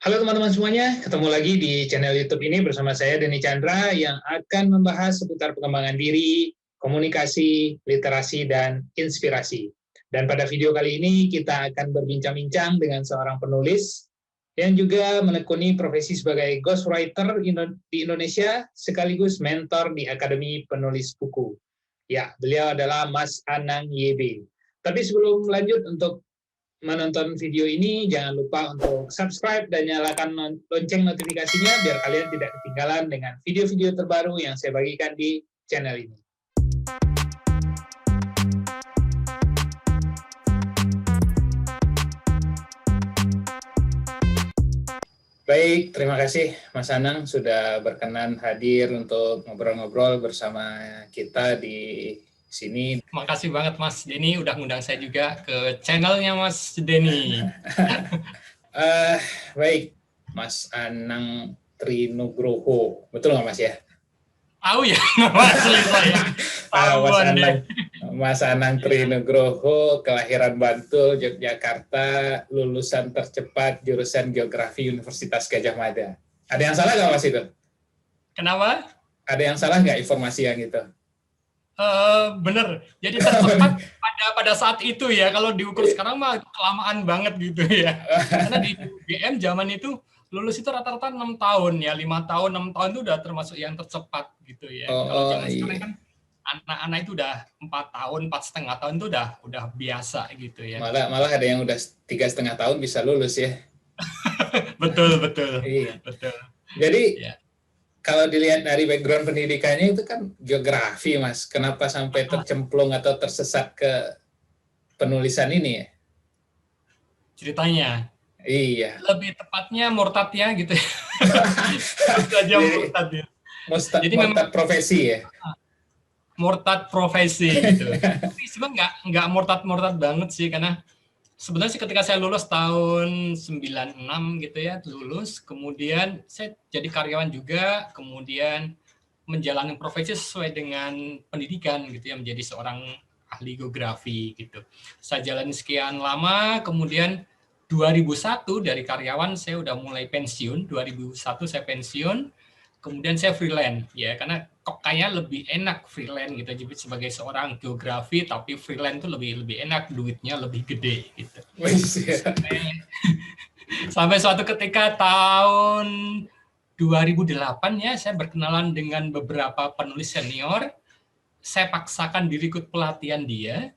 Halo teman-teman semuanya, ketemu lagi di channel YouTube ini bersama saya Denny Chandra yang akan membahas seputar pengembangan diri, komunikasi, literasi, dan inspirasi. Dan pada video kali ini kita akan berbincang-bincang dengan seorang penulis yang juga menekuni profesi sebagai ghostwriter di Indonesia sekaligus mentor di Akademi Penulis Buku. Ya, beliau adalah Mas Anang YB. Tapi sebelum lanjut untuk menonton video ini, jangan lupa untuk subscribe dan nyalakan lonceng notifikasinya biar kalian tidak ketinggalan dengan video-video terbaru yang saya bagikan di channel ini. Baik, terima kasih Mas Anang sudah berkenan hadir untuk ngobrol-ngobrol bersama kita di sini. Makasih banget Mas Denny udah ngundang saya juga ke channelnya Mas Denny. Baik, Mas Anang Trinugroho, betul nggak Mas ya? Tahu ya nama asli saya. Mas Anang Trinugroho, kelahiran Bantul, Yogyakarta, lulusan tercepat jurusan Geografi Universitas Gadjah Mada. Ada yang salah nggak Mas itu? Kenapa? Ada yang salah nggak informasi yang itu? Bener. Jadi tercepat pada saat itu ya. Kalau diukur sekarang mah kelamaan banget gitu ya. Karena di UGM zaman itu lulus itu rata-rata 6 tahun ya. 5 tahun, 6 tahun itu udah termasuk yang tercepat gitu ya. Kalau zaman sekarang kan anak-anak itu udah 4 tahun, 4,5 tahun itu udah biasa gitu ya. Malah ada yang udah 3,5 tahun bisa lulus ya. Betul. Iya. Betul. Jadi kalau dilihat dari background pendidikannya itu kan geografi, Mas. Kenapa sampai tercemplung atau tersesat ke penulisan ini ya? Ceritanya. Iya. Lebih tepatnya murtad ya gitu ya. Murtad ya. Jadi murtad profesi ya? Murtad profesi gitu. Tapi sebenarnya nggak murtad banget sih, karena sebenarnya sih ketika saya lulus tahun 96 gitu ya, lulus, kemudian saya jadi karyawan juga, kemudian menjalani profesi sesuai dengan pendidikan gitu ya, menjadi seorang ahli geografi gitu. Saya jalani sekian lama, kemudian 2001 dari karyawan saya udah mulai pensiun, 2001 saya pensiun, kemudian saya freelance ya, karena kok kayak lebih enak freelance gitu, jadi sebagai seorang geografi tapi freelance itu lebih enak, duitnya lebih gede gitu. Sampai suatu ketika tahun 2008 ya, saya berkenalan dengan beberapa penulis senior, saya paksakan diri ikut pelatihan dia,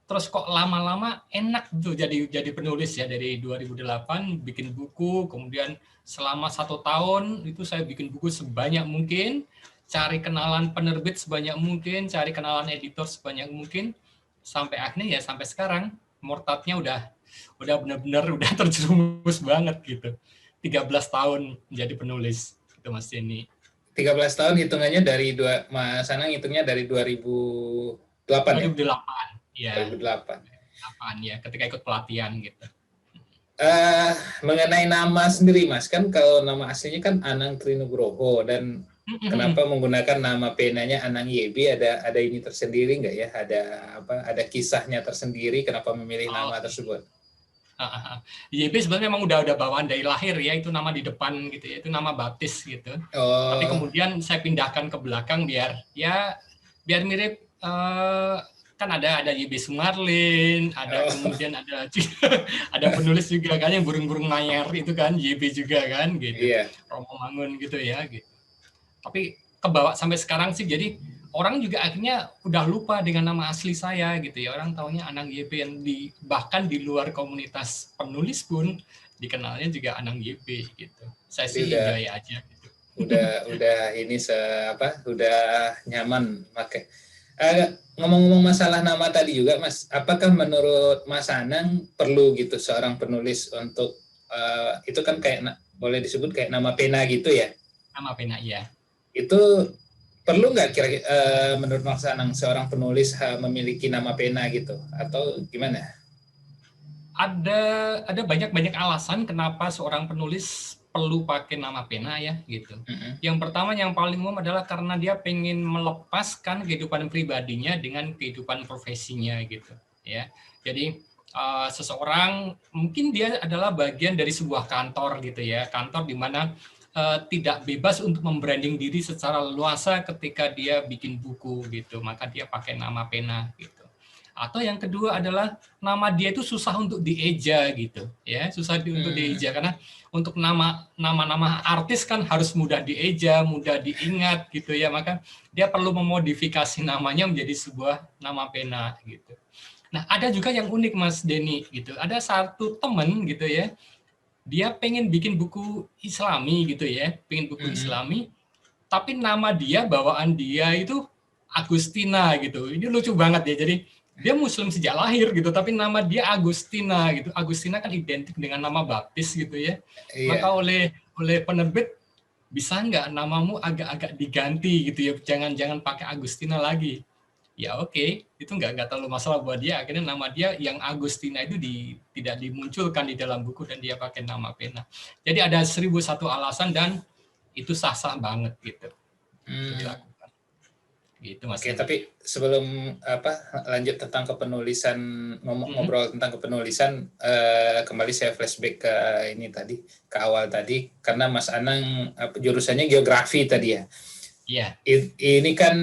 terus kok lama-lama enak tuh jadi penulis ya. Dari 2008 bikin buku, kemudian selama 1 tahun itu saya bikin buku sebanyak mungkin, cari kenalan penerbit sebanyak mungkin, cari kenalan editor sebanyak mungkin, sampai akhirnya ya sampai sekarang murtadnya udah benar-benar udah terjerumus banget gitu. 13 tahun menjadi penulis itu Mas Denny. 13 tahun hitungannya dari Mas Anang hitungnya dari 2008 ya? 2008 ya, ketika ikut pelatihan gitu. Mengenai nama sendiri Mas, kan kalau nama aslinya kan Anang Trinugroho, dan kenapa menggunakan nama penanya Anang YB, ada ini tersendiri nggak ya? Ada kisahnya tersendiri kenapa memilih nama tersebut? YB sebenarnya memang udah bawaan dari lahir ya, itu nama di depan gitu ya, itu nama baptis gitu. Tapi kemudian saya pindahkan ke belakang biar mirip, kan ada YB Sumarlin, kemudian ada penulis juga kan yang burung-burung mayar itu kan YB juga kan gitu. Romo Mangun gitu ya gitu. Tapi kebawa sampai sekarang sih, jadi orang juga akhirnya udah lupa dengan nama asli saya gitu ya. Orang taunya Anang YB, yang bahkan di luar komunitas penulis pun dikenalnya juga Anang YB gitu. Saya sih enjoy aja gitu. Udah ini udah nyaman pakai. Ngomong-ngomong masalah nama tadi juga Mas, apakah menurut Mas Anang perlu gitu seorang penulis untuk itu kan kayak boleh disebut kayak nama pena gitu ya? Nama pena ya. Itu perlu nggak kira-kira menurut Mas Anang seorang penulis memiliki nama pena gitu, atau gimana? Ada banyak alasan kenapa seorang penulis perlu pakai nama pena ya gitu. Yang pertama, yang paling umum adalah karena dia pengen melepaskan kehidupan pribadinya dengan kehidupan profesinya gitu ya. Jadi seseorang mungkin dia adalah bagian dari sebuah kantor gitu ya, kantor di mana tidak bebas untuk membranding diri secara leluasa ketika dia bikin buku gitu, maka dia pakai nama pena gitu. Atau yang kedua adalah nama dia itu susah untuk dieja gitu ya, susah untuk dieja karena untuk nama-nama artis kan harus mudah dieja, mudah diingat gitu ya, maka dia perlu memodifikasi namanya menjadi sebuah nama pena gitu. Nah, ada juga yang unik Mas Denny gitu. Ada satu temen gitu ya, dia pengen bikin buku Islami gitu ya, pengen buku Islami, tapi nama dia, bawaan dia itu Agustina gitu. Ini lucu banget ya. Jadi dia Muslim sejak lahir gitu, tapi nama dia Agustina gitu. Agustina kan identik dengan nama baptis gitu ya. Maka oleh penerbit, bisa nggak namamu agak-agak diganti gitu ya, jangan pakai Agustina lagi. Ya oke, itu nggak terlalu masalah buat dia. Akhirnya nama dia yang Agustina itu tidak dimunculkan di dalam buku dan dia pakai nama pena. Jadi ada 1001 alasan dan itu sah-sah banget gitu. Dilakukan. Gitu Mas. Oke, tapi sebelum lanjut tentang kepenulisan, ngobrol tentang kepenulisan, kembali saya flashback ke ini tadi, ke awal tadi, karena Mas Anang jurusannya geografi tadi ya. Iya. Ini kan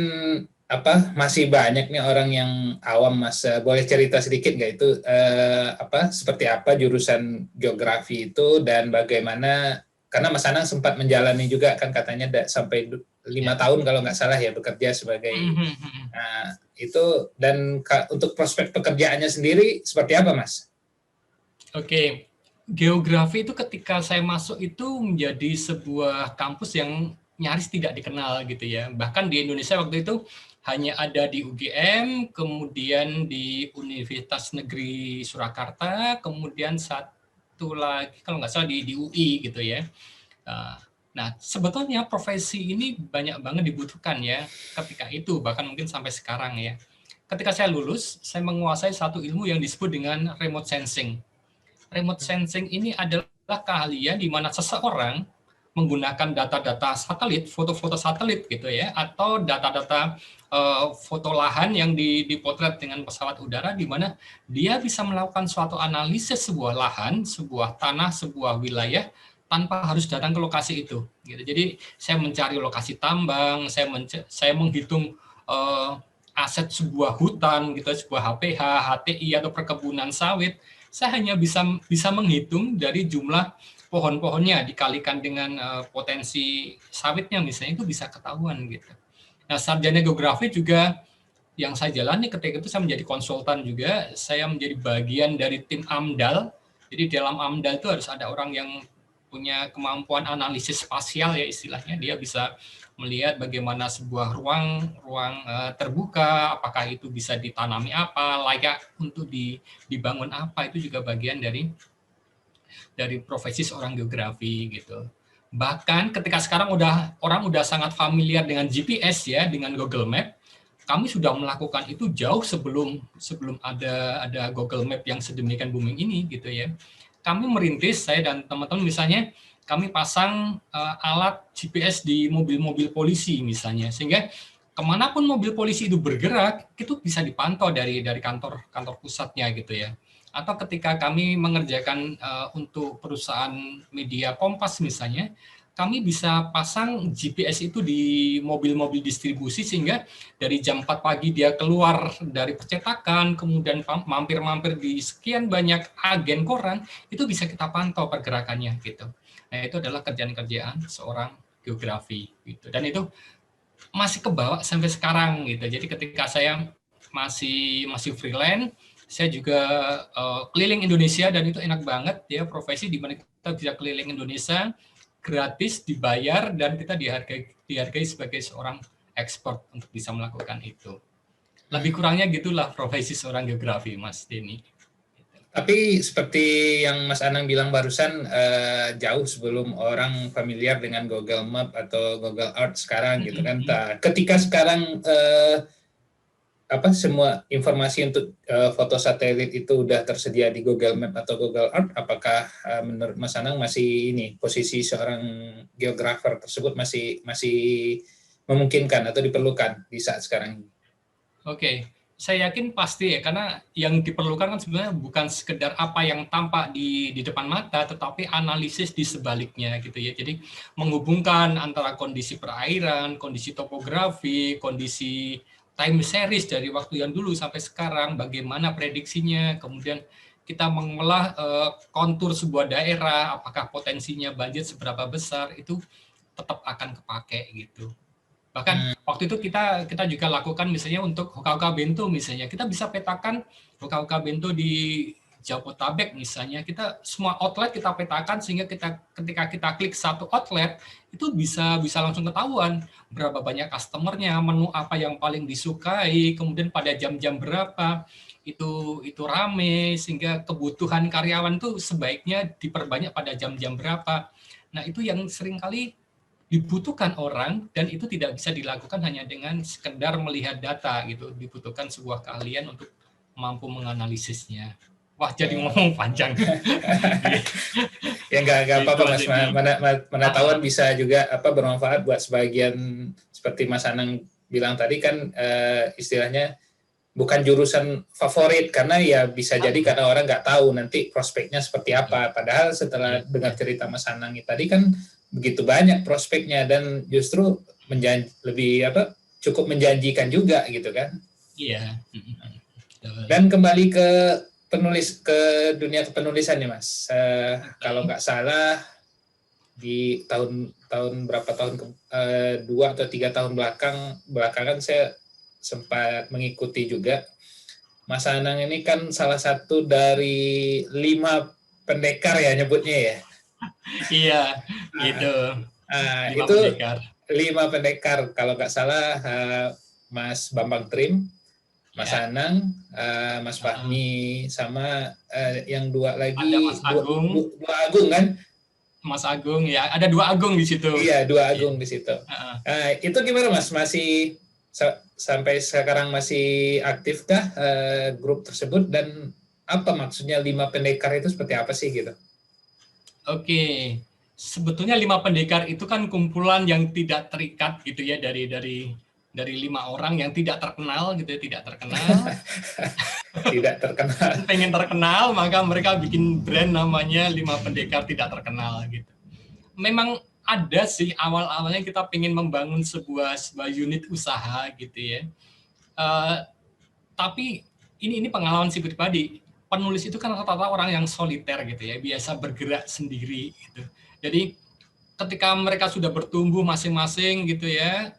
masih banyak nih orang yang awam, Mas. Boleh cerita sedikit nggak itu seperti apa jurusan geografi itu dan bagaimana, karena Mas Anang sempat menjalani juga kan katanya sampai 5 tahun kalau nggak salah ya bekerja sebagai itu, dan untuk prospek pekerjaannya sendiri seperti apa, Mas? Oke. Geografi itu ketika saya masuk itu menjadi sebuah kampus yang nyaris tidak dikenal gitu ya. Bahkan di Indonesia waktu itu hanya ada di UGM, kemudian di Universitas Negeri Surakarta, kemudian satu lagi kalau nggak salah di UI gitu ya. Nah, sebetulnya profesi ini banyak banget dibutuhkan ya ketika itu, bahkan mungkin sampai sekarang ya. Ketika saya lulus, saya menguasai satu ilmu yang disebut dengan remote sensing. Remote sensing ini adalah keahlian di mana seseorang menggunakan data-data satelit, foto-foto satelit gitu ya, atau data-data foto lahan yang dipotret dengan pesawat udara, di mana dia bisa melakukan suatu analisis sebuah lahan, sebuah tanah, sebuah wilayah tanpa harus datang ke lokasi itu. Gitu. Jadi saya mencari lokasi tambang, saya menghitung aset sebuah hutan, gitu, sebuah HPH, HTI atau perkebunan sawit. Saya hanya bisa menghitung dari jumlah pohon-pohonnya dikalikan dengan potensi sawitnya misalnya, itu bisa ketahuan gitu. Nah, sarjana geografi juga yang saya jalani ketika itu, saya menjadi konsultan juga, saya menjadi bagian dari tim AMDAL. Jadi dalam AMDAL itu harus ada orang yang punya kemampuan analisis spasial ya istilahnya, dia bisa melihat bagaimana sebuah ruang terbuka, apakah itu bisa ditanami apa, layak untuk dibangun apa, itu juga bagian dari profesi seorang geografi gitu. Bahkan ketika sekarang orang udah sangat familiar dengan GPS ya, dengan Google Map, kami sudah melakukan itu jauh sebelum ada Google Map yang sedemikian booming ini gitu ya. Kami merintis, saya dan teman-teman misalnya, kami pasang alat GPS di mobil-mobil polisi misalnya, sehingga kemanapun mobil polisi itu bergerak, itu bisa dipantau dari kantor pusatnya gitu ya. Atau ketika kami mengerjakan untuk perusahaan media Kompas misalnya, kami bisa pasang GPS itu di mobil-mobil distribusi, sehingga dari jam 4 pagi dia keluar dari percetakan, kemudian mampir-mampir di sekian banyak agen koran, itu bisa kita pantau pergerakannya gitu. Nah, itu adalah kerjaan-kerjaan seorang geografi gitu. Dan itu masih kebawa sampai sekarang gitu. Jadi ketika saya masih freelance, saya juga keliling Indonesia, dan itu enak banget ya, profesi di mana kita bisa keliling Indonesia gratis, dibayar, dan kita dihargai sebagai seorang ekspor untuk bisa melakukan itu. Lebih kurangnya gitulah profesi seorang geografi, Mas Denny. Tapi seperti yang Mas Anang bilang barusan, jauh sebelum orang familiar dengan Google Map atau Google Earth sekarang gitu kan. Ketika sekarang semua informasi untuk foto satelit itu udah tersedia di Google Map atau Google Earth, apakah menurut Mas Anang masih posisi seorang geografer tersebut masih memungkinkan atau diperlukan di saat sekarang ini? Oke. Saya yakin pasti ya, karena yang diperlukan kan sebenarnya bukan sekedar apa yang tampak di depan mata, tetapi analisis di sebaliknya gitu ya. Jadi menghubungkan antara kondisi perairan, kondisi topografi, kondisi time series dari waktu yang dulu sampai sekarang, bagaimana prediksinya, kemudian kita mengolah kontur sebuah daerah, apakah potensinya banjir seberapa besar, itu tetap akan kepake gitu. Bahkan waktu itu kita juga lakukan misalnya untuk Hoka-Hoka Bento misalnya. Kita bisa petakan Hoka-Hoka Bento di Jabodetabek misalnya. Kita semua outlet kita petakan sehingga ketika kita klik satu outlet itu bisa langsung ketahuan berapa banyak customernya, menu apa yang paling disukai, kemudian pada jam-jam berapa itu rame, sehingga kebutuhan karyawan itu sebaiknya diperbanyak pada jam-jam berapa. Nah, itu yang seringkali dibutuhkan orang, dan itu tidak bisa dilakukan hanya dengan sekedar melihat data gitu. Dibutuhkan sebuah keahlian untuk mampu menganalisisnya. Wah, jadi ngomong panjang. Ya nggak apa-apa Mas, pengetahuan bisa juga bermanfaat buat sebagian, seperti Mas Anang bilang tadi kan, istilahnya bukan jurusan favorit, karena ya bisa jadi karena orang nggak tahu nanti prospeknya seperti apa. Padahal setelah dengar cerita Mas Anang tadi kan begitu banyak prospeknya, dan justru cukup menjanjikan juga gitu kan. Iya. Dan kembali ke dunia kepenulisan nih Mas. Kalau nggak salah di tahun 2 atau 3 tahun belakangan saya sempat mengikuti juga. Mas Anang ini kan salah satu dari 5 pendekar ya nyebutnya ya. Iya, gitu. 5 itu pendekar. 5 pendekar, kalau nggak salah Mas Bambang Trim, Mas Anang, Mas Fahmi, sama yang 2 lagi. Ada Mas Agung. 2 Agung kan? Mas Agung ya, ada 2 Agung di situ. Iya, 2 Agung di situ. Itu gimana Mas? Masih sampai sekarang masih aktifkah grup tersebut, dan apa maksudnya 5 pendekar itu seperti apa sih gitu? Oke, sebetulnya 5 pendekar itu kan kumpulan yang tidak terikat gitu ya, dari 5 orang yang tidak terkenal gitu ya, tidak terkenal. Tidak terkenal. Pengen terkenal, maka mereka bikin brand namanya 5 pendekar tidak terkenal gitu. Memang ada sih awal-awalnya kita pengen membangun sebuah unit usaha gitu ya. Tapi ini pengalaman si pribadi. Penulis itu kan rata-rata orang yang soliter gitu ya, biasa bergerak sendiri gitu. Jadi ketika mereka sudah bertumbuh masing-masing gitu ya,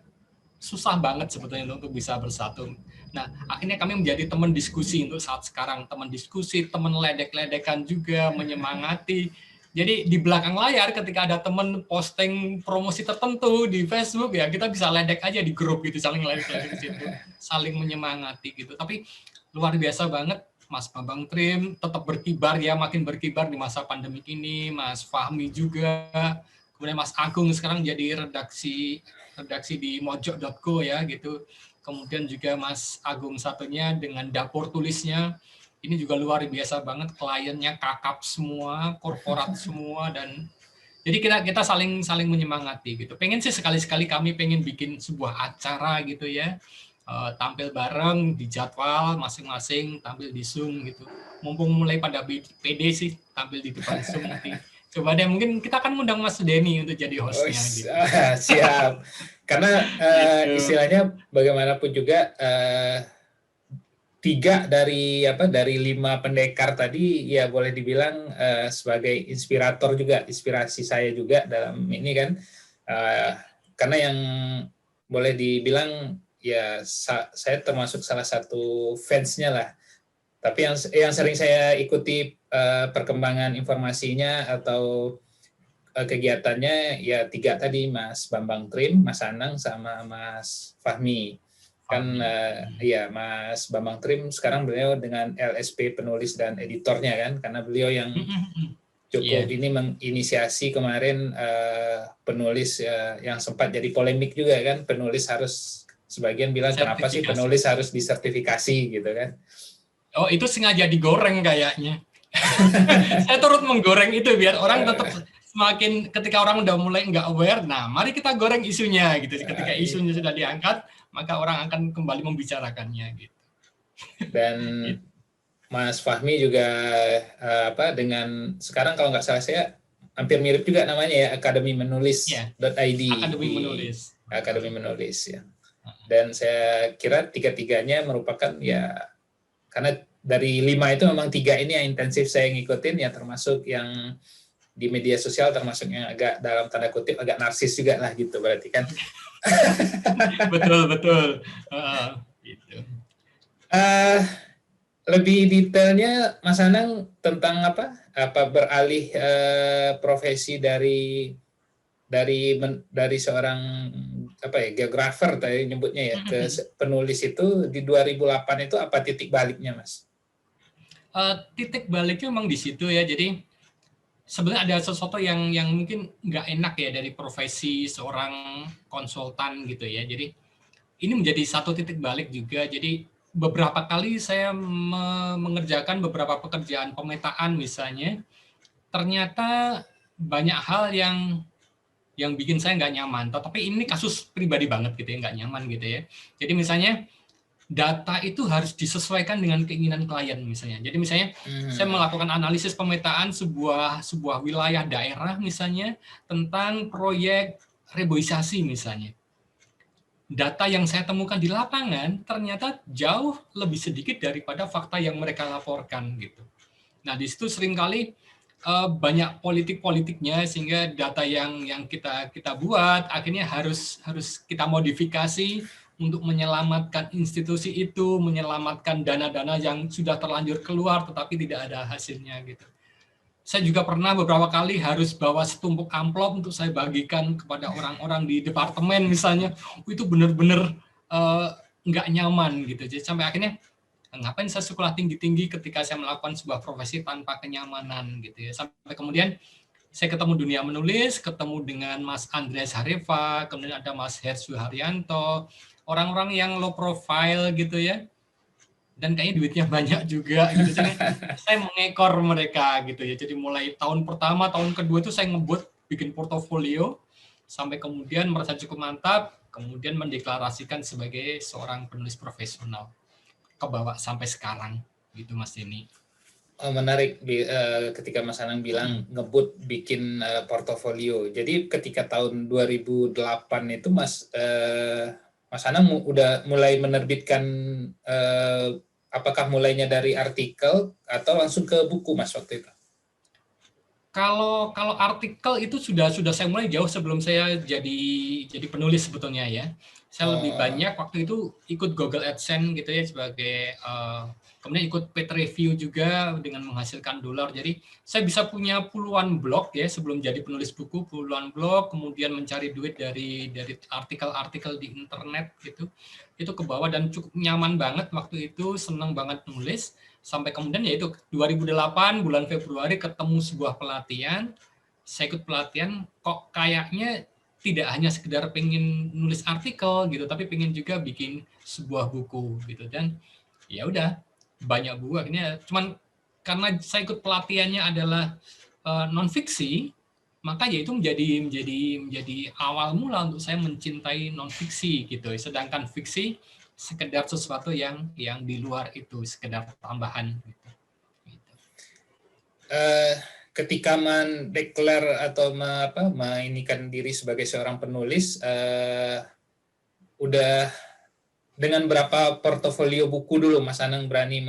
susah banget sebetulnya untuk bisa bersatu. Nah, akhirnya kami menjadi teman diskusi untuk saat sekarang, teman diskusi, teman ledek-ledekan juga, menyemangati. Jadi di belakang layar ketika ada teman posting promosi tertentu di Facebook ya, kita bisa ledek aja di grup gitu, saling ledek-ledek di situ, saling menyemangati gitu. Tapi luar biasa banget, Mas Bambang Trim tetap berkibar ya, makin berkibar di masa pandemi ini, Mas Fahmi juga, kemudian Mas Agung sekarang jadi redaksi di mojok.co ya gitu. Kemudian juga Mas Agung satunya dengan dapur tulisnya, ini juga luar biasa banget, kliennya kakap semua, korporat semua, dan jadi kita saling menyemangati gitu. Pengen sih sekali-sekali kami pengen bikin sebuah acara gitu ya, tampil bareng di jadwal masing-masing, tampil di Zoom gitu. Mumpung mulai pada PD sih tampil di depan Zoom nanti. Coba deh, mungkin kita akan ngundang Mas Denny untuk jadi hostnya. Gitu. Siap. Karena istilahnya bagaimanapun juga 3 dari 5 pendekar tadi ya boleh dibilang sebagai inspirator juga, inspirasi saya juga dalam ini kan. Karena yang boleh dibilang ya saya termasuk salah satu fansnya lah. Tapi yang sering saya ikuti perkembangan informasinya atau kegiatannya ya 3 tadi, Mas Bambang Trim, Mas Anang, sama Mas Fahmi. Kan ya Mas Bambang Trim sekarang beliau dengan LSP penulis dan editornya kan, karena beliau yang cukup ini menginisiasi kemarin penulis yang sempat jadi polemik juga kan, penulis harus, sebagian bilang kenapa sih penulis harus disertifikasi gitu kan. Oh, itu sengaja digoreng kayaknya. Saya turut menggoreng itu biar orang tetap semakin, ketika orang udah mulai nggak aware, nah mari kita goreng isunya gitu. Ketika isunya sudah diangkat, maka orang akan kembali membicarakannya gitu. Dan Mas Fahmi juga dengan sekarang kalau nggak salah saya hampir mirip juga namanya ya, akademimenulis.id. Akademi Menulis. Akademi Menulis ya. Dan saya kira tiga-tiganya merupakan ya, karena dari 5 itu memang 3 ini yang intensif saya ngikutin ya, termasuk yang di media sosial, termasuk yang agak dalam tanda kutip agak narsis juga lah gitu berarti kan. Betul. Gitu. Lebih detailnya Mas Anang tentang apa beralih profesi dari seorang geografer tadi nyebutnya ya ke penulis itu di 2008 itu apa titik baliknya, Mas? Titik baliknya memang di situ ya. Jadi sebenarnya ada sesuatu yang mungkin nggak enak ya dari profesi seorang konsultan gitu ya. Jadi ini menjadi satu titik balik juga. Jadi beberapa kali saya mengerjakan beberapa pekerjaan pemetaan misalnya, ternyata banyak hal yang bikin saya nggak nyaman. Tapi ini kasus pribadi banget gitu ya, nggak nyaman gitu ya. Jadi misalnya data itu harus disesuaikan dengan keinginan klien misalnya. Jadi misalnya saya melakukan analisis pemetaan sebuah wilayah daerah misalnya tentang proyek reboisasi misalnya. Data yang saya temukan di lapangan ternyata jauh lebih sedikit daripada fakta yang mereka laporkan gitu. Nah, di situ seringkali banyak politik-politiknya sehingga data yang kita buat akhirnya harus kita modifikasi untuk menyelamatkan institusi itu, menyelamatkan dana-dana yang sudah terlanjur keluar tetapi tidak ada hasilnya gitu. Saya juga pernah beberapa kali harus bawa setumpuk amplop untuk saya bagikan kepada orang-orang di departemen misalnya. Itu benar-benar nggak nyaman gitu. Jadi sampai akhirnya ngapain saya sekolah tinggi-tinggi ketika saya melakukan sebuah profesi tanpa kenyamanan gitu ya. Sampai kemudian saya ketemu dunia menulis, ketemu dengan Mas Andreas Hareva, kemudian ada Mas Hersu Haryanto, orang-orang yang low profile gitu ya, dan kayaknya duitnya banyak juga gitu. Jadi saya mengekor mereka gitu ya. Jadi mulai tahun pertama, tahun kedua itu saya ngebut bikin portofolio, sampai kemudian merasa cukup mantap, kemudian mendeklarasikan sebagai seorang penulis profesional. Kebawa sampai sekarang gitu Mas Denny. Oh, menarik ketika Mas Anang bilang ngebut bikin portofolio. Jadi ketika tahun 2008 itu Mas Anang udah mulai menerbitkan, apakah mulainya dari artikel atau langsung ke buku Mas waktu itu? Kalau artikel itu sudah saya mulai jauh sebelum saya jadi penulis sebetulnya ya. Saya lebih banyak waktu itu ikut Google AdSense gitu ya sebagai kemudian ikut paid review juga dengan menghasilkan $. Jadi saya bisa punya puluhan blog ya sebelum jadi penulis buku, puluhan blog, kemudian mencari duit dari artikel-artikel di internet gitu. Itu ke bawah dan cukup nyaman banget waktu itu, senang banget nulis. Sampai kemudian yaitu 2008 bulan Februari ketemu sebuah pelatihan, saya ikut pelatihan kok kayaknya tidak hanya sekedar pengen nulis artikel gitu, tapi pengen juga bikin sebuah buku gitu. Dan ya udah banyak buku akhirnya, cuman karena saya ikut pelatihannya adalah non fiksi, maka ya itu menjadi awal mula untuk saya mencintai non fiksi gitu. Sedangkan fiksi sekedar sesuatu yang di luar itu, sekedar tambahan gitu. Ketika mendeklar atau menginikan diri sebagai seorang penulis, udah dengan berapa portofolio buku dulu Mas Anang berani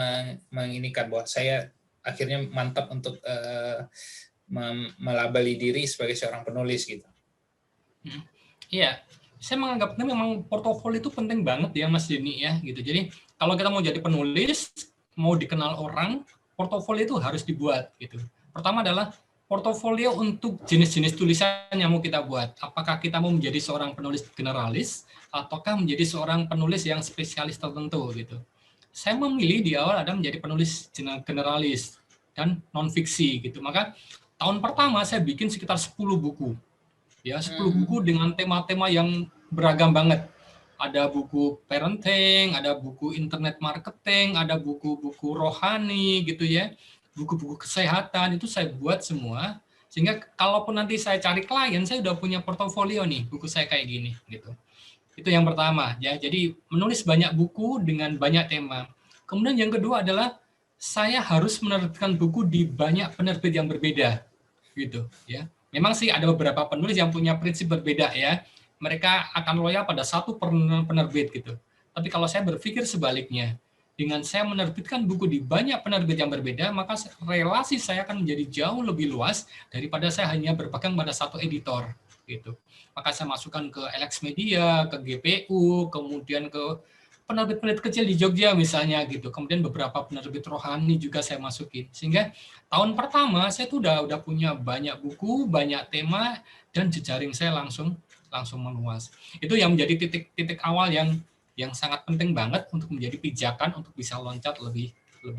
menginikan bahwa saya akhirnya mantap untuk melabeli diri sebagai seorang penulis gitu? Iya. Saya menganggapnya memang portofolio itu penting banget ya Mas Denny ya gitu. Jadi kalau kita mau jadi penulis, mau dikenal orang, portofolio itu harus dibuat gitu. Pertama adalah portofolio untuk jenis-jenis tulisan yang mau kita buat. Apakah kita mau menjadi seorang penulis generalis ataukah menjadi seorang penulis yang spesialis tertentu gitu. Saya memilih di awal ada menjadi penulis generalis dan non fiksi gitu. Maka tahun pertama saya bikin sekitar 10 buku. Ya, 10 buku dengan tema-tema yang beragam banget. Ada buku parenting, ada buku internet marketing, ada buku-buku rohani gitu ya. Buku-buku kesehatan itu saya buat semua sehingga kalaupun nanti saya cari klien, saya udah punya portofolio nih, buku saya kayak gini gitu. Itu yang pertama ya. Jadi menulis banyak buku dengan banyak tema. Kemudian yang kedua adalah saya harus menerbitkan buku di banyak penerbit yang berbeda, gitu ya. Memang sih ada beberapa penulis yang punya prinsip berbeda ya. Mereka akan loyal pada satu penerbit gitu. Tapi kalau saya berpikir sebaliknya, dengan saya menerbitkan buku di banyak penerbit yang berbeda, maka relasi saya akan menjadi jauh lebih luas daripada saya hanya berpegang pada satu editor gitu. Maka saya masukkan ke LX Media, ke GPU, kemudian ke penerbit-penerbit kecil di Jogja misalnya gitu. Kemudian beberapa penerbit rohani juga saya masukin. Sehingga tahun pertama saya tuh udah punya banyak buku, banyak tema, dan jejaring saya langsung meluas. Itu yang menjadi titik awal yang sangat penting banget untuk menjadi pijakan untuk bisa loncat lebih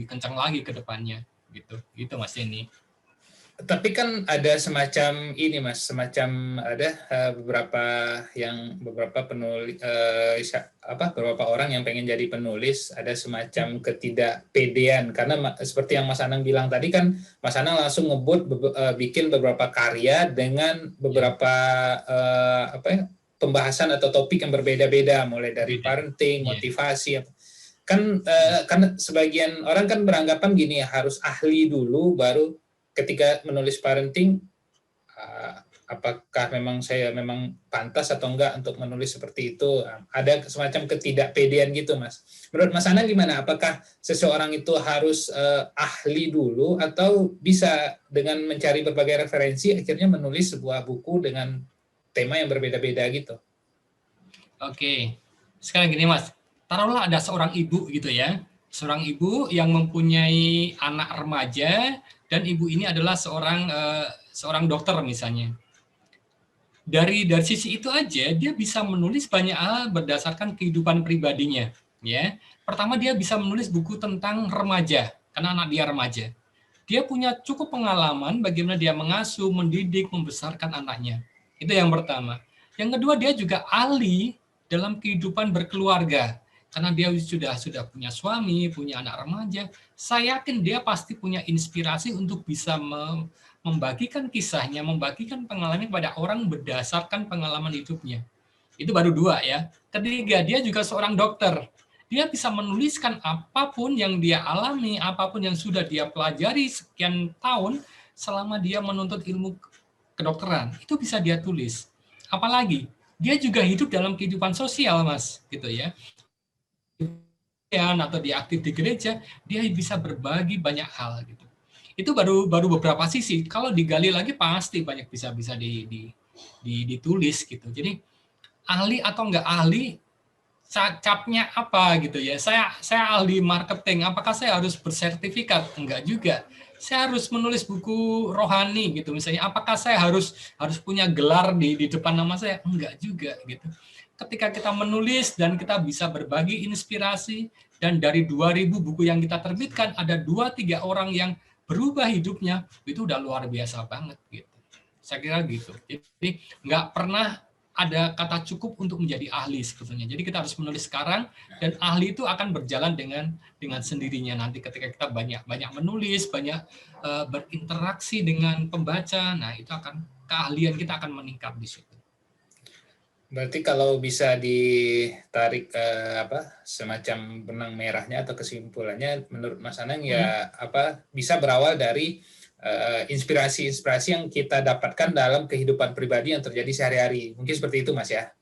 kencang lagi ke depannya gitu Mas Denny. Tapi kan ada semacam ini Mas, semacam ada beberapa penulis beberapa orang yang pengen jadi penulis, ada semacam ketidakpedean karena seperti yang Mas Anang bilang tadi kan, Mas Anang langsung bikin beberapa karya dengan beberapa pembahasan atau topik yang berbeda-beda, mulai dari parenting, motivasi, kan karena sebagian orang kan beranggapan gini, harus ahli dulu baru ketika menulis parenting, apakah saya memang pantas atau enggak untuk menulis seperti itu? Ada semacam ketidakpedean gitu, Mas. Menurut Mas Anang gimana? Apakah seseorang itu harus ahli dulu atau bisa dengan mencari berbagai referensi akhirnya menulis sebuah buku dengan tema yang berbeda-beda gitu? Oke, sekarang gini Mas, taruhlah ada seorang ibu gitu ya, seorang ibu yang mempunyai anak remaja, dan ibu ini adalah seorang dokter misalnya. Dari sisi itu aja dia bisa menulis banyak hal berdasarkan kehidupan pribadinya. Ya, pertama dia bisa menulis buku tentang remaja karena anak dia remaja. Dia punya cukup pengalaman bagaimana dia mengasuh, mendidik, membesarkan anaknya. Itu yang pertama. Yang kedua dia juga ahli dalam kehidupan berkeluarga. Karena dia sudah punya suami, punya anak remaja, saya yakin dia pasti punya inspirasi untuk bisa membagikan kisahnya, membagikan pengalaman kepada orang berdasarkan pengalaman hidupnya. Itu baru dua ya. Ketiga, dia juga seorang dokter. Dia bisa menuliskan apapun yang dia alami, apapun yang sudah dia pelajari sekian tahun selama dia menuntut ilmu kedokteran. Itu bisa dia tulis. Apalagi, dia juga hidup dalam kehidupan sosial, Mas, gitu ya. Atau dia aktif di gereja, dia bisa berbagi banyak hal gitu. Itu baru beberapa sisi. Kalau digali lagi pasti banyak bisa ditulis gitu. Jadi ahli atau enggak ahli, capnya apa gitu ya. Saya ahli marketing, apakah saya harus bersertifikat? Enggak juga. Saya harus menulis buku rohani gitu misalnya. Apakah saya harus punya gelar di depan nama saya? Enggak juga gitu. Ketika kita menulis dan kita bisa berbagi inspirasi, dan dari 2.000 buku yang kita terbitkan ada 2-3 orang yang berubah hidupnya, itu udah luar biasa banget gitu. Saya kira gitu. Jadi nggak pernah ada kata cukup untuk menjadi ahli sebetulnya. Jadi kita harus menulis sekarang, dan ahli itu akan berjalan dengan sendirinya nanti ketika kita banyak menulis, banyak berinteraksi dengan pembaca. Nah, itu keahlian kita akan meningkat di situ. Berarti kalau bisa ditarik semacam benang merahnya atau kesimpulannya, menurut Mas Anang ya bisa berawal dari inspirasi-inspirasi yang kita dapatkan dalam kehidupan pribadi yang terjadi sehari-hari. Mungkin seperti itu, Mas ya.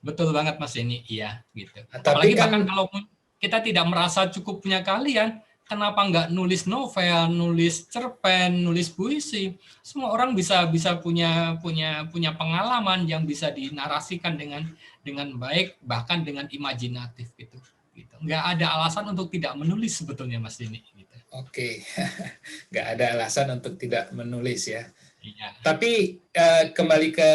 Betul banget Mas ini, iya gitu. Tapi apalagi bahkan kalau kita tidak merasa cukup punya keahlian, kenapa nggak nulis novel, nulis cerpen, nulis puisi? Semua orang bisa punya pengalaman yang bisa dinarasikan dengan baik, bahkan dengan imajinatif gitu. Nggak ada alasan untuk tidak menulis sebetulnya Mas Dini. Gitu. Oke, nggak ada alasan untuk tidak menulis ya. Iya. Tapi kembali ke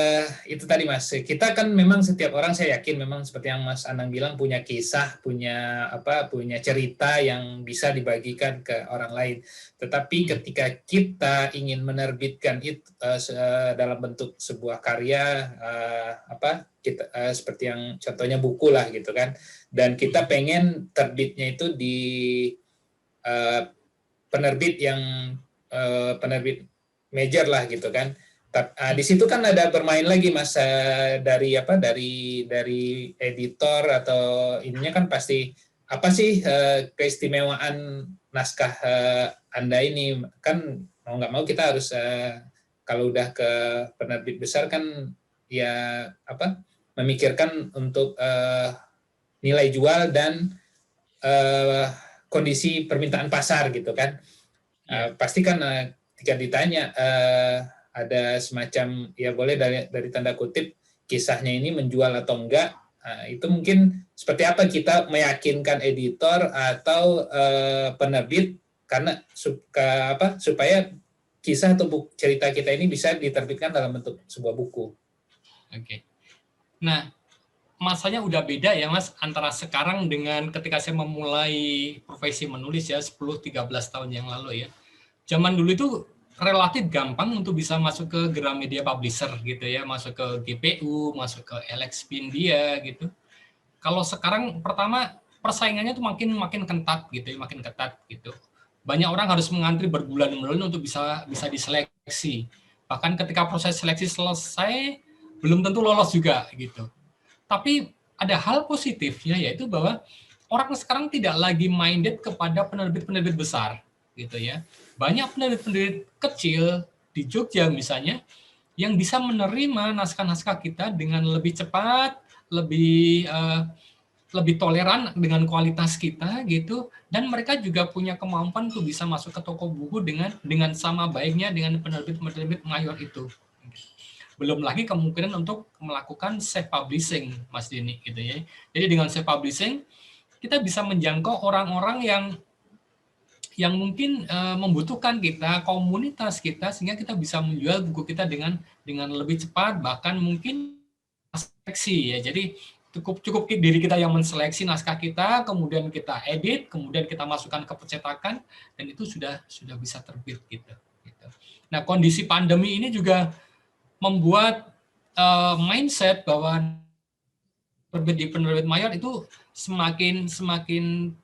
itu tadi Mas, kita kan memang setiap orang, saya yakin memang seperti yang Mas Anang bilang, punya kisah, punya cerita yang bisa dibagikan ke orang lain. Tetapi ketika kita ingin menerbitkan itu dalam bentuk sebuah karya, seperti yang contohnya buku lah gitu kan, dan kita pengen terbitnya itu di penerbit major lah gitu kan. Di situ kan ada bermain lagi Mas, dari editor atau ininya kan pasti apa sih keistimewaan naskah Anda ini? Kan mau nggak mau kita harus kalau udah ke penerbit besar kan ya apa memikirkan untuk nilai jual dan kondisi permintaan pasar gitu kan. Pasti kan ketika ditanya ada semacam ya boleh dari tanda kutip kisahnya ini menjual atau enggak. Itu mungkin seperti apa kita meyakinkan editor atau penerbit karena supaya kisah atau cerita kita ini bisa diterbitkan dalam bentuk sebuah buku. Oke. Nah, masanya udah beda ya Mas antara sekarang dengan ketika saya memulai profesi menulis ya 10-13 tahun yang lalu ya. Zaman dulu itu relatif gampang untuk bisa masuk ke Gramedia Publisher gitu ya, masuk ke GPU, masuk ke Elexpedia gitu. Kalau sekarang pertama persaingannya tuh makin ketat gitu ya, makin ketat gitu. Banyak orang harus mengantri berbulan-bulan untuk bisa diseleksi. Bahkan ketika proses seleksi selesai belum tentu lolos juga gitu. Tapi ada hal positifnya yaitu bahwa orang sekarang tidak lagi minded kepada penerbit-penerbit besar gitu ya. Banyak penerbit-penerbit kecil di Jogja misalnya yang bisa menerima naskah-naskah kita dengan lebih cepat, lebih toleran dengan kualitas kita gitu, dan mereka juga punya kemampuan untuk bisa masuk ke toko buku dengan sama baiknya dengan penerbit-penerbit mayor itu. Belum lagi kemungkinan untuk melakukan self publishing, Mas Dini gitu ya. Jadi dengan self publishing kita bisa menjangkau orang-orang yang mungkin membutuhkan kita, komunitas kita, sehingga kita bisa menjual buku kita dengan lebih cepat, bahkan mungkin seleksi ya. Jadi cukup diri kita yang menseleksi naskah kita, kemudian kita edit, kemudian kita masukkan ke percetakan, dan itu sudah bisa terbit gitu. Nah, kondisi pandemi ini juga membuat mindset bahwa penerbit mayor itu semakin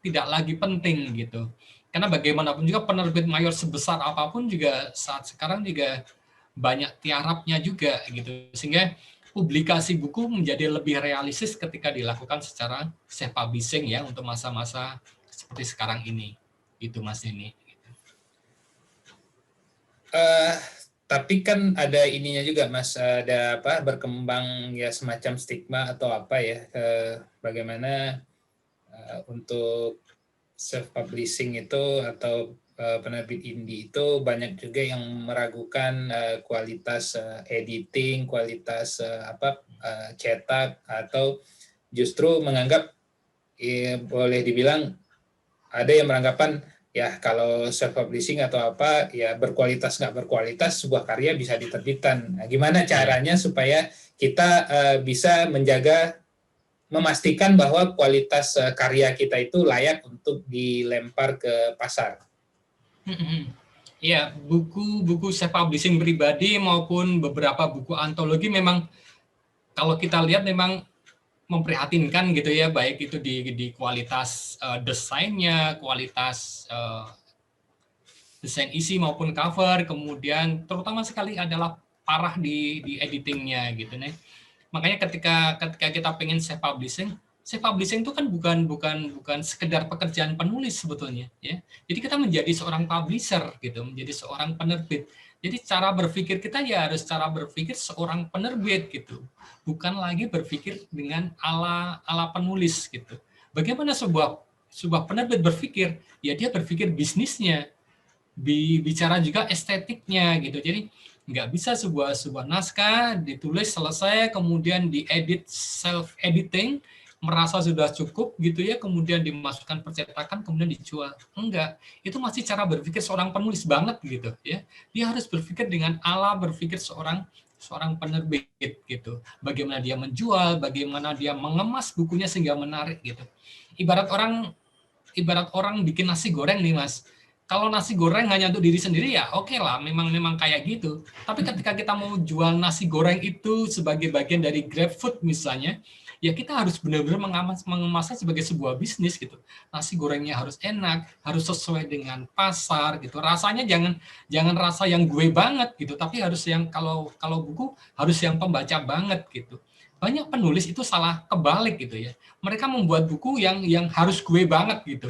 tidak lagi penting gitu. Karena bagaimanapun juga penerbit mayor sebesar apapun juga saat sekarang juga banyak tiarapnya juga gitu. Sehingga publikasi buku menjadi lebih realistis ketika dilakukan secara self publishing ya untuk masa-masa seperti sekarang ini. Itu Mas ini. Tapi kan ada ininya juga Mas, ada berkembang ya semacam stigma atau apa ya, bagaimana untuk self publishing itu atau penerbit indie itu banyak juga yang meragukan kualitas editing, kualitas cetak, atau justru menganggap boleh dibilang ada yang beranggapan ya kalau self publishing atau apa ya berkualitas nggak berkualitas sebuah karya bisa diterbitkan. Nah, gimana caranya supaya kita bisa memastikan bahwa kualitas karya kita itu layak untuk dilempar ke pasar? Ya, buku self publishing pribadi maupun beberapa buku antologi memang kalau kita lihat memang memprihatinkan gitu ya, baik itu di kualitas desainnya, kualitas desain isi maupun cover, kemudian terutama sekali adalah parah di editingnya gitu nih. Makanya ketika kita pengen self publishing itu kan bukan sekedar pekerjaan penulis sebetulnya ya. Jadi kita menjadi seorang publisher gitu, menjadi seorang penerbit. Jadi cara berpikir kita ya harus cara berpikir seorang penerbit gitu. Bukan lagi berpikir dengan ala penulis gitu. Bagaimana sebuah penerbit berpikir? Ya dia berpikir bisnisnya, bicara juga estetiknya gitu. Jadi nggak bisa sebuah naskah ditulis selesai kemudian diedit self editing merasa sudah cukup gitu ya kemudian dimasukkan percetakan kemudian dijual. Enggak, itu masih cara berpikir seorang penulis banget gitu ya. Dia harus berpikir dengan ala berpikir seorang penerbit gitu. Bagaimana dia menjual, bagaimana dia mengemas bukunya sehingga menarik gitu. Ibarat orang bikin nasi goreng nih Mas. Kalau nasi goreng hanya untuk diri sendiri ya oke lah, memang kayak gitu. Tapi ketika kita mau jual nasi goreng itu sebagai bagian dari GrabFood misalnya, ya kita harus benar-benar mengemasnya sebagai sebuah bisnis gitu. Nasi gorengnya harus enak, harus sesuai dengan pasar gitu. Rasanya jangan rasa yang gue banget gitu, tapi harus yang kalau buku harus yang pembaca banget gitu. banyak penulis itu salah kebalik gitu ya. Mereka membuat buku yang harus gue banget gitu.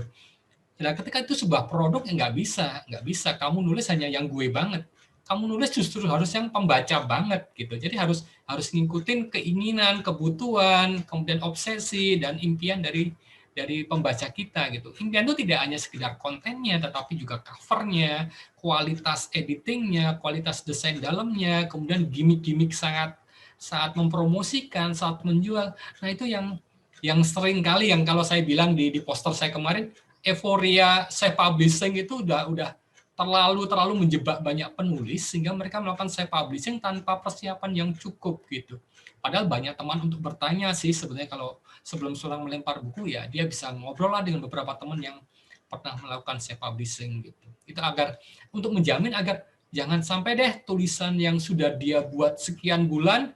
Nah, ketika itu sebuah produk yang nggak bisa. Kamu nulis hanya yang gue banget. Kamu nulis justru harus yang pembaca banget gitu. Jadi harus ngikutin keinginan, kebutuhan, kemudian obsesi dan impian dari pembaca kita gitu. Impian itu tidak hanya sekedar kontennya, tetapi juga covernya, kualitas editingnya, kualitas desain dalamnya, kemudian gimmick-gimmick saat mempromosikan, saat menjual. Nah itu yang sering kali yang kalau saya bilang di poster saya kemarin, euforia self publishing itu udah terlalu menjebak banyak penulis sehingga mereka melakukan self publishing tanpa persiapan yang cukup gitu. Padahal banyak teman untuk bertanya sih sebenarnya kalau sebelum seorang melempar buku ya dia bisa ngobrol lah dengan beberapa teman yang pernah melakukan self publishing gitu. Itu agar untuk menjamin agar jangan sampai deh tulisan yang sudah dia buat sekian bulan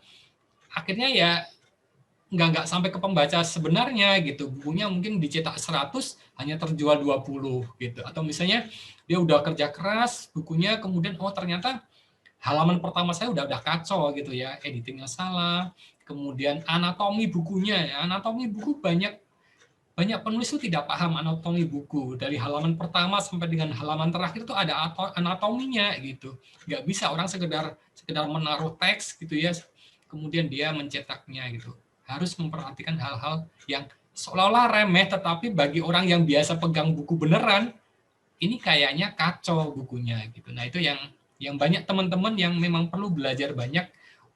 akhirnya ya nggak sampai ke pembaca sebenarnya gitu. Bukunya mungkin dicetak 100 hanya terjual 20 gitu. Atau misalnya dia udah kerja keras bukunya kemudian ternyata halaman pertama saya udah kacau gitu ya, editingnya salah, kemudian anatomi bukunya, anatomi buku banyak penulis itu tidak paham anatomi buku dari halaman pertama sampai dengan halaman terakhir itu ada anatominya gitu. Nggak bisa orang sekedar menaruh teks gitu ya, kemudian dia mencetaknya gitu. Harus memperhatikan hal-hal yang seolah-olah remeh, tetapi bagi orang yang biasa pegang buku beneran, ini kayaknya kacau bukunya gitu. Nah itu yang banyak teman-teman yang memang perlu belajar banyak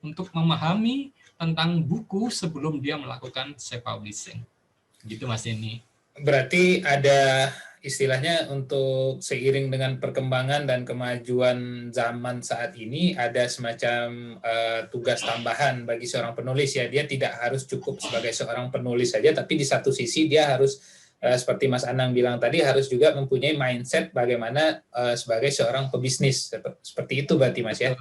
untuk memahami tentang buku sebelum dia melakukan self publishing. Gitu Mas Denny. Berarti ada istilahnya untuk seiring dengan perkembangan dan kemajuan zaman saat ini ada semacam tugas tambahan bagi seorang penulis ya. Dia tidak harus cukup sebagai seorang penulis saja, tapi di satu sisi dia harus seperti Mas Anang bilang tadi harus juga mempunyai mindset bagaimana sebagai seorang pebisnis. Seperti itu berarti Mas ya.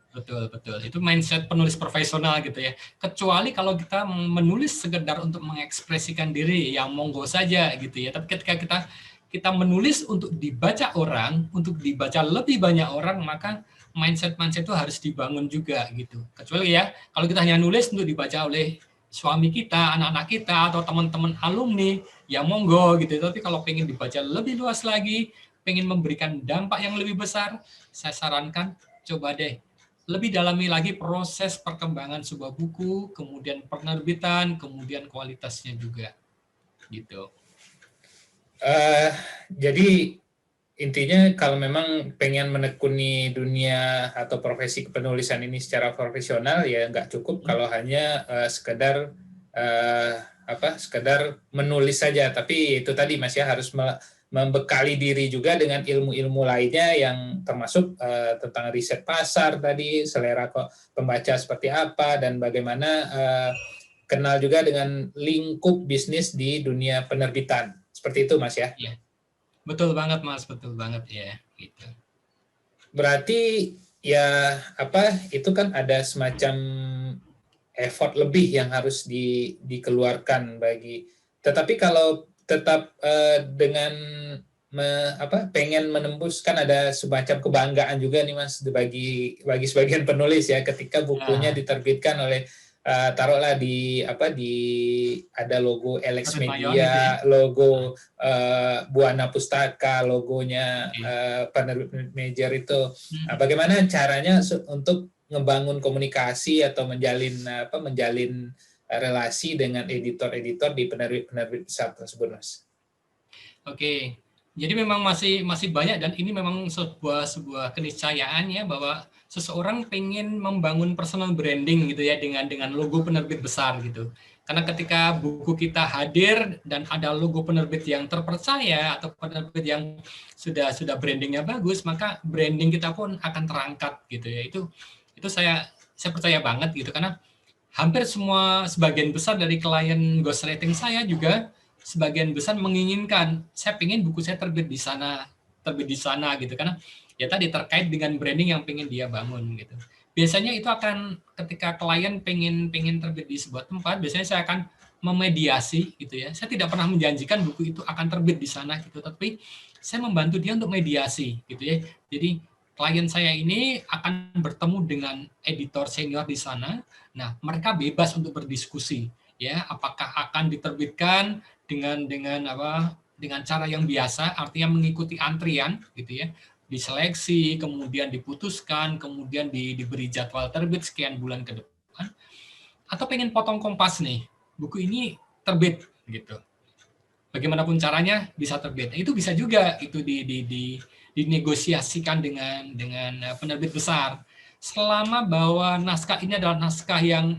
Betul. Itu mindset penulis profesional gitu ya. Kecuali kalau kita menulis sekedar untuk mengekspresikan diri, ya monggo saja gitu ya. Tapi ketika kita menulis untuk dibaca orang, untuk dibaca lebih banyak orang, maka mindset itu harus dibangun juga gitu. Kecuali ya, kalau kita hanya nulis untuk dibaca oleh suami kita, anak-anak kita, atau teman-teman alumni, ya monggo gitu. Tapi kalau pengen dibaca lebih luas lagi, pengen memberikan dampak yang lebih besar, saya sarankan coba deh lebih dalami lagi proses perkembangan sebuah buku, kemudian penerbitan, kemudian kualitasnya juga, gitu. Jadi intinya kalau memang pengen menekuni dunia atau profesi kepenulisan ini secara profesional ya nggak cukup kalau hanya sekedar sekedar menulis saja, tapi itu tadi Mas ya harus membekali diri juga dengan ilmu-ilmu lainnya yang termasuk tentang riset pasar tadi, selera pembaca seperti apa, dan bagaimana kenal juga dengan lingkup bisnis di dunia penerbitan. Seperti itu Mas ya? Iya. Betul banget Mas, betul banget ya. Gitu. Berarti ya itu kan ada semacam effort lebih yang harus dikeluarkan tetapi kalau tetap dengan pengen menembus, kan ada semacam kebanggaan juga nih Mas bagi sebagian penulis ya ketika bukunya diterbitkan oleh taruhlah ada logo Alex Media, logo Buana Pustaka, logonya penerbit major itu. Nah, bagaimana caranya untuk ngebangun komunikasi atau menjalin relasi dengan editor-editor di penerbit besar tersebut, Mas? Oke, jadi memang masih banyak, dan ini memang sebuah keniscayaan ya bahwa seseorang pengen membangun personal branding gitu ya dengan logo penerbit besar gitu. Karena ketika buku kita hadir dan ada logo penerbit yang terpercaya atau penerbit yang sudah brandingnya bagus, maka branding kita pun akan terangkat gitu ya. Itu saya percaya banget gitu, karena hampir sebagian besar dari klien ghostwriting saya juga sebagian besar menginginkan, saya pengen buku saya terbit di sana gitu, karena ya tadi terkait dengan branding yang pengen dia bangun gitu. Biasanya itu akan ketika klien pengen terbit di sebuah tempat, biasanya saya akan memediasi gitu ya. Saya tidak pernah menjanjikan buku itu akan terbit di sana gitu, tapi saya membantu dia untuk mediasi gitu ya. Jadi klien saya ini akan bertemu dengan editor senior di sana. Nah, mereka bebas untuk berdiskusi, ya, apakah akan diterbitkan dengan cara yang biasa, artinya mengikuti antrian, gitu ya, diseleksi, kemudian diputuskan, kemudian diberi jadwal terbit sekian bulan ke depan, atau pengen potong kompas nih, buku ini terbit, gitu. Bagaimanapun caranya bisa terbit. Itu bisa juga itu dinegosiasikan dengan penerbit besar. Selama bahwa naskah ini adalah naskah yang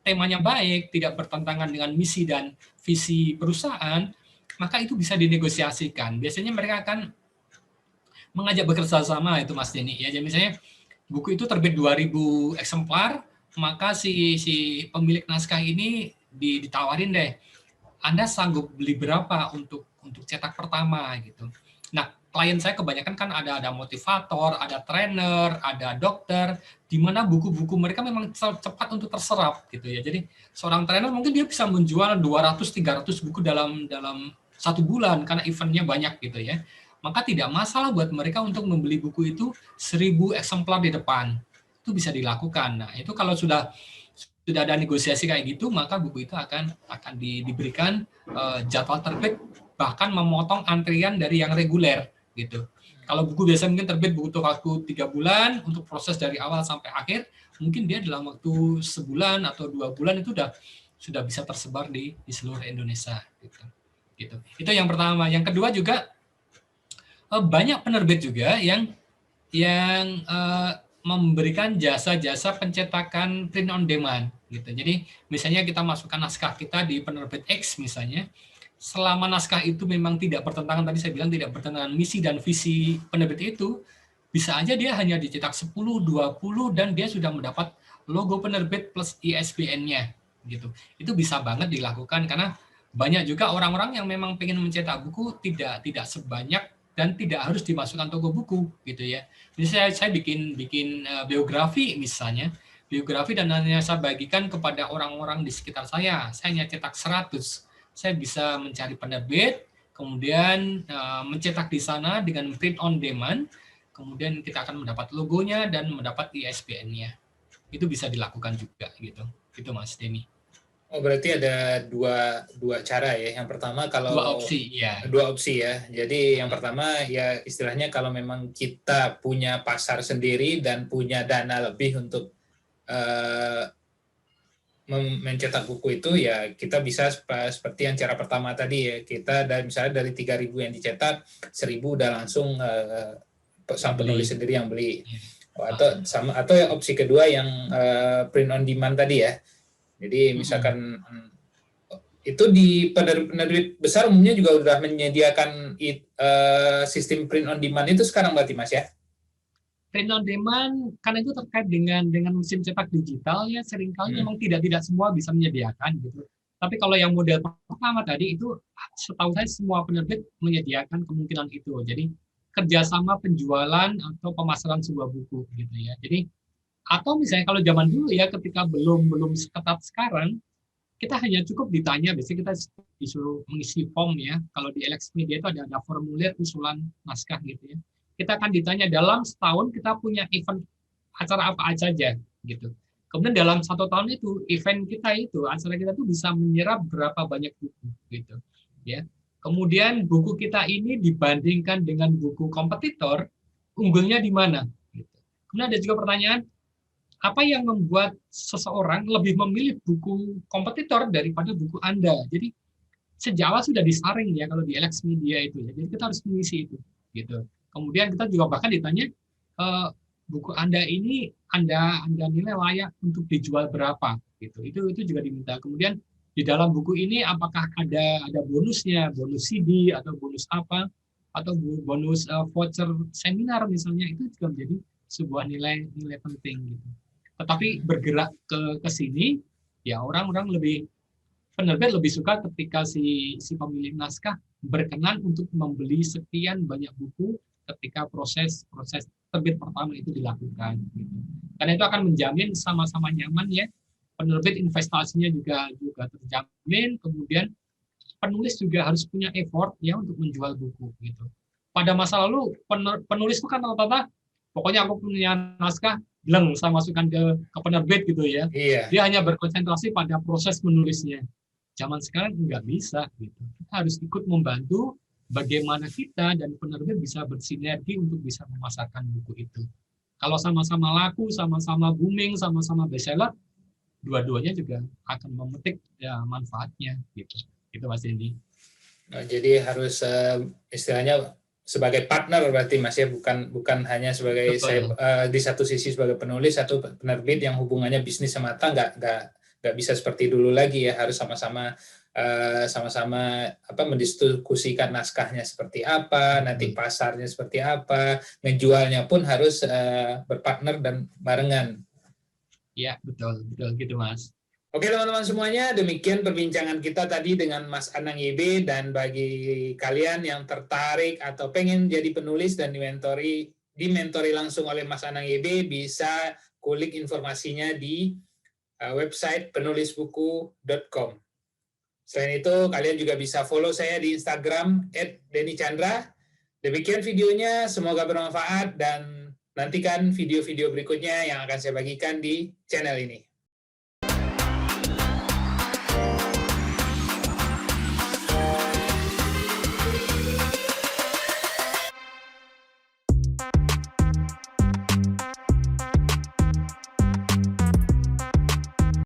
temanya baik, tidak bertentangan dengan misi dan visi perusahaan, maka itu bisa dinegosiasikan. Biasanya mereka akan mengajak bekerja sama itu Mas Denny. Ya, jadi misalnya buku itu terbit 2000 eksemplar, maka si pemilik naskah ini ditawarin deh, Anda sanggup beli berapa untuk cetak pertama gitu. Nah, klien saya kebanyakan kan ada motivator, ada trainer, ada dokter, di mana buku-buku mereka memang cepat untuk terserap gitu ya. Jadi seorang trainer mungkin dia bisa menjual 200-300 buku dalam satu bulan karena eventnya banyak gitu ya. Maka tidak masalah buat mereka untuk membeli buku itu 1000 eksemplar di depan. Itu bisa dilakukan. Nah, itu kalau sudah ada negosiasi kayak gitu, maka buku itu akan diberikan jadwal terbit, bahkan memotong antrian dari yang reguler gitu. Kalau buku biasa mungkin terbit butuh waktu 3 bulan untuk proses dari awal sampai akhir, mungkin dia dalam waktu sebulan atau 2 bulan itu sudah bisa tersebar di seluruh Indonesia gitu. Itu yang pertama. Yang kedua juga banyak penerbit juga yang memberikan jasa-jasa pencetakan print on demand gitu. Jadi misalnya kita masukkan naskah kita di penerbit X misalnya, selama naskah itu memang tidak bertentangan, tadi saya bilang tidak bertentangan misi dan visi penerbit itu, bisa aja dia hanya dicetak 10, 20 dan dia sudah mendapat logo penerbit plus ISBN-nya gitu. Itu bisa banget dilakukan karena banyak juga orang-orang yang memang pengen mencetak buku tidak sebanyak dan tidak harus dimasukkan toko buku gitu ya. Misalnya saya bikin biografi misalnya, biografi dan hanya saya bagikan kepada orang-orang di sekitar saya hanya cetak 100. Saya bisa mencari penerbit, kemudian mencetak di sana dengan print on demand, kemudian kita akan mendapat logonya dan mendapat ISBN-nya. Itu bisa dilakukan juga gitu. Gitu Mas Denny. Oh, berarti ada dua cara ya. Yang pertama kalau dua opsi ya. Jadi yang pertama ya istilahnya kalau memang kita punya pasar sendiri dan punya dana lebih untuk mencetak buku itu ya kita bisa seperti yang cara pertama tadi ya. Kita misalnya dari 3.000 yang dicetak, 1.000 udah langsung sang penulis sendiri yang beli. Atau opsi kedua yang print on demand tadi ya. Jadi misalkan itu di penerbit besar umumnya juga sudah menyediakan sistem print on demand itu sekarang berarti Mas ya? Print on demand karena itu terkait dengan mesin cetak digital ya seringkali memang tidak semua bisa menyediakan gitu. Tapi kalau yang model pertama tadi itu setahu saya semua penerbit menyediakan kemungkinan itu. Jadi kerjasama penjualan atau pemasaran sebuah buku gitu ya. Jadi atau misalnya kalau zaman dulu ya ketika belum seketat sekarang, kita hanya cukup ditanya, biasanya kita disuruh mengisi form ya. Kalau di LX Media itu ada formulir usulan naskah gitu ya. Kita akan ditanya dalam setahun kita punya event acara apa aja gitu. Kemudian dalam 1 tahun itu event kita itu acara kita tuh bisa menyerap berapa banyak buku gitu ya. Kemudian buku kita ini dibandingkan dengan buku kompetitor, unggulnya di mana? Gitu. Kemudian ada juga pertanyaan, apa yang membuat seseorang lebih memilih buku kompetitor daripada buku Anda? Jadi sejak awal sudah disaring ya kalau di LX Media itu ya. Jadi kita harus mengisi itu gitu. Kemudian kita juga bahkan ditanya buku Anda ini Anda nilai layak untuk dijual berapa gitu. Itu juga diminta. Kemudian di dalam buku ini apakah ada bonusnya, bonus CD atau bonus apa atau bonus voucher seminar misalnya, itu juga menjadi sebuah nilai penting gitu. Tetapi bergerak ke sini, ya penerbit lebih suka ketika si pemilik naskah berkenan untuk membeli sekian banyak buku ketika proses terbit pertama itu dilakukan. Gitu. Karena itu akan menjamin sama-sama nyaman ya. Penerbit investasinya juga terjamin. Kemudian penulis juga harus punya effort ya untuk menjual buku gitu. Pada masa lalu penulis itu kan rata-rata pokoknya aku punya naskah, bilang saya masukkan ke penerbit gitu ya. Iya. Dia hanya berkonsentrasi pada proses menulisnya. Zaman sekarang nggak bisa gitu. Kita harus ikut membantu bagaimana kita dan penerbit bisa bersinergi untuk bisa memasarkan buku itu. Kalau sama-sama laku, sama-sama booming, sama-sama bestseller, dua-duanya juga akan memetik ya, manfaatnya gitu. Itu Mas Dendi. Nah, jadi harus istilahnya sebagai partner berarti Mas ya, bukan hanya sebagai saya di satu sisi sebagai penulis atau penerbit yang hubungannya bisnis semata, nggak bisa seperti dulu lagi ya, harus sama-sama mendiskusikan naskahnya seperti apa, nanti pasarnya seperti apa, ngejualnya pun harus berpartner dan barengan. Ya, betul gitu Mas. Oke teman-teman semuanya, demikian perbincangan kita tadi dengan Mas Anang YB, dan bagi kalian yang tertarik atau pengen jadi penulis dan dimentori langsung oleh Mas Anang YB, bisa kulik informasinya di website penulisbuku.com. Selain itu, kalian juga bisa follow saya di Instagram @dennychandra. Demikian videonya, semoga bermanfaat, dan nantikan video-video berikutnya yang akan saya bagikan di channel ini.